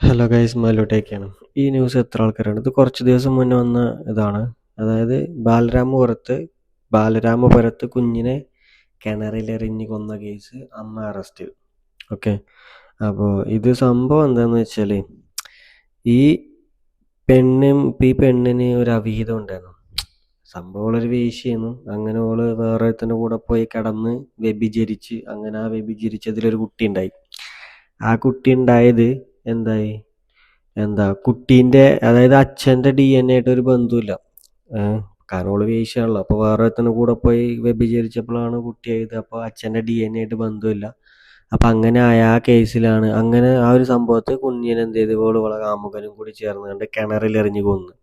Hello guys, മലോട്ടേക്കാണ്. ഈ news എത്ര ആൾക്കാരാണ്? ഇത് കുറച്ച് ദിവസം മുന്നേ വന്ന ഇതാണ്. അതായത് ബാലരാമപുരത്ത് കുഞ്ഞിനെ കിണറിലെറിഞ്ഞ് കൊന്ന കേസ്, അമ്മ അറസ്റ്റ്. ഓക്കെ. അപ്പോൾ ഇത് സംഭവം എന്താണെന്ന് വെച്ചാൽ, ഈ ഈ പെണ്ണിന് ഒരു അവിഹിതം ഉണ്ടായിരുന്നു. സംഭവം ഓളൊരു വേശ്യയായിരുന്നു. അങ്ങനെ ഓള് വേറൊരുത്തൻ്റെ കൂടെ പോയി കിടന്ന് വ്യഭിചരിച്ച്, അങ്ങനെ ആ വ്യഭിചരിച്ചതിലൊരു കുട്ടി ഉണ്ടായി. ആ കുട്ടി ഉണ്ടായത് എന്തായി, കുട്ടീൻ്റെ, അതായത് അച്ഛൻ്റെ DNA ആയിട്ട് ഒരു ബന്ധമില്ല. കാരണം ഓള് വേശ്യാണല്ലോ. അപ്പോൾ വേറൊരുത്തൻ്റെ കൂടെ പോയി വ്യഭിചരിച്ചപ്പോഴാണ് കുട്ടിയായത്. അപ്പോൾ അച്ഛൻ്റെ DNA ആയിട്ട് ബന്ധമില്ല. അപ്പം അങ്ങനെ ആയ ആ കേസിലാണ്, അങ്ങനെ ആ ഒരു സംഭവത്തിൽ കുഞ്ഞിനെ എന്ത് ചെയ്ത്, ഓളെ കാമുകനും കൂടി ചേർന്ന് കണ്ട് കിണറിലെറിഞ്ഞ് കൊന്നു.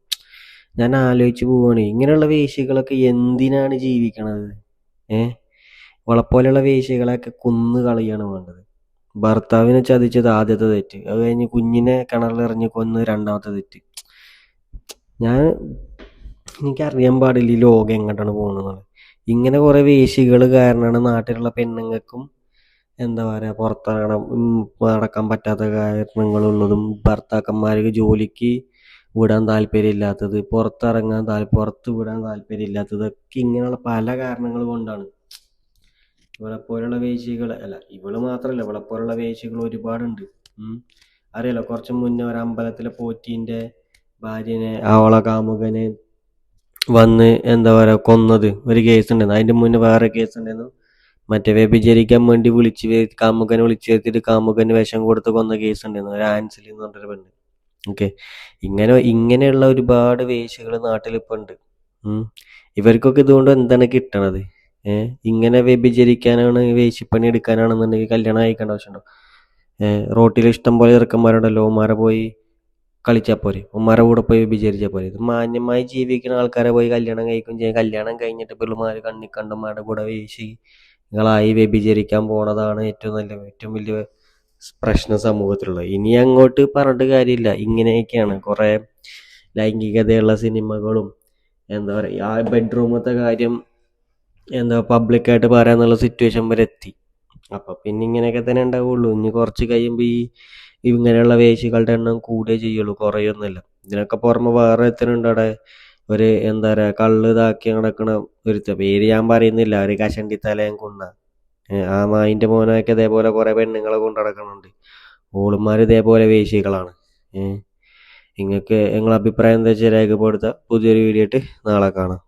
ഞാൻ ആലോചിച്ച് പോവുകയാണ്, ഇങ്ങനെയുള്ള വേശ്യകളൊക്കെ എന്തിനാണ് ജീവിക്കണത്? ഇവളെപ്പോലെയുള്ള വേശ്യകളെയൊക്കെ കൊന്നു കളയാണ് വേണ്ടത്. ഭർത്താവിനെ ചതിച്ചത് ആദ്യത്തെ തെറ്റ്, അത് കഴിഞ്ഞ് കുഞ്ഞിനെ കിണറിലെറിഞ്ഞ് കൊന്ന് രണ്ടാമത്തെ തെറ്റ്. ഞാൻ എനിക്കറിയാൻ പാടില്ല ഈ ലോകം എങ്ങോട്ടാണ് പോകുന്നത്. ഇങ്ങനെ കുറേ വേശ്യകൾ കാരണമാണ് നാട്ടിലുള്ള പെണ്ണുങ്ങൾക്കും എന്താ പറയുക, പുറത്തിറങ്ങണം നടക്കാൻ പറ്റാത്ത കാരണങ്ങളുള്ളതും, ഭർത്താക്കന്മാർക്ക് ജോലിക്ക് വിടാൻ താല്പര്യമില്ലാത്തത്, പുറത്ത് വിടാൻ താല്പര്യമില്ലാത്തതൊക്കെ ഇങ്ങനെയുള്ള പല കാരണങ്ങൾ കൊണ്ടാണ്. ഇവളെപ്പോലുള്ള വേശ്യകൾ അല്ല, ഇവള് മാത്രമല്ല, ഇവളെപ്പോലുള്ള വേശ്യകൾ ഒരുപാടുണ്ട്. അറിയാലോ, കുറച്ച് മുന്നേ ഒരു അമ്പലത്തിലെ പോറ്റീൻ്റെ ഭാര്യനെ, അവളെ കാമുകനെ വന്ന് എന്താ പറയുക കൊന്നത് ഒരു കേസ് ഉണ്ടായിരുന്നു. അതിൻ്റെ മുന്നേ വേറെ കേസ് ഉണ്ടായിരുന്നു. മറ്റേ വ്യഭിചരിക്കാൻ വേണ്ടി കാമുകനെ വിളിച്ചു വരുത്തിയിട്ട് കാമുകന് വിഷം കൊടുത്ത് കൊന്ന കേസ് ഉണ്ടായിരുന്നു, ഒരു ആൻസിൽ എന്ന് പറഞ്ഞൊരു പെണ്ണ്. ഓക്കെ. ഇങ്ങനെയുള്ള ഒരുപാട് വേശ്യകൾ നാട്ടിലിപ്പോൾ ഉണ്ട്. ഇവർക്കൊക്കെ ഇതുകൊണ്ട് എന്താണ് കിട്ടണത്? ഇങ്ങനെ വ്യഭിചരിക്കാനാണ്, വേശ്യപ്പണി എടുക്കാനാണെന്നുണ്ടെങ്കിൽ കല്യാണം കഴിക്കേണ്ട ആവശ്യമുണ്ടോ? റോട്ടിൽ ഇഷ്ടം പോലെ ചെറുക്കന്മാരുണ്ടല്ലോ, ഉമ്മാരെ പോയി കളിച്ചാൽ പോരെ, ഉമ്മാരെ കൂടെ പോയി വ്യഭിചരിച്ചാൽ പോരെ. ഇത് മാന്യമായി ജീവിക്കുന്ന ആൾക്കാരെ പോയി കല്യാണം കഴിക്കും ചെയ്യാം. കല്യാണം കഴിഞ്ഞിട്ട് പിള്ളമാർ കണ്ണിക്കണ്ടന്മാരുടെ കൂടെ വേശ്യകളായി വ്യഭിചരിക്കാൻ പോണതാണ് ഏറ്റവും വലിയ പ്രശ്നം സമൂഹത്തിലുള്ളത്. ഇനി അങ്ങോട്ട് പറഞ്ഞിട്ട് കാര്യമില്ല. ഇങ്ങനെയൊക്കെയാണ് കുറേ ലൈംഗികതയുള്ള സിനിമകളും, എന്താ പറയുക, ആ ബെഡ്റൂമത്തെ കാര്യം പബ്ലിക്കായിട്ട് പറയാന്നുള്ള സിറ്റുവേഷൻ വരെ എത്തി. അപ്പം പിന്നെ ഇങ്ങനെയൊക്കെ തന്നെ ഉണ്ടാവുള്ളൂ. ഇനി കുറച്ച് കഴിയുമ്പോൾ ഇങ്ങനെയുള്ള വേശ്യകളുടെ എണ്ണം കൂടുകയേ ചെയ്യുള്ളൂ, കുറയൊന്നുമില്ല. ഇതിനൊക്കെ പുറമെ വേറെ ഒരുത്തനുണ്ട് അവിടെ, ഒരു എന്താ പറയുക, കള്ള് ഇതാക്കി നടക്കണ പേര് ഞാൻ പറയുന്നില്ല, ഒരു കഷണ്ടി തലയും കൊണ്ട ആ നായിൻ്റെ മോനൊക്കെ ഇതേപോലെ കുറേ പെണ്ണുങ്ങളെ കൊണ്ട് നടക്കുന്നുണ്ട്. ഓളുമാർ ഇതേപോലെ വേശ്യകളാണ്. നിങ്ങൾക്ക് നിങ്ങളെ അഭിപ്രായം എന്താ വെച്ചാൽ രേഖപ്പെടുത്തുക. പുതിയൊരു വീഡിയോ ആയിട്ട് നാളെ കാണാം.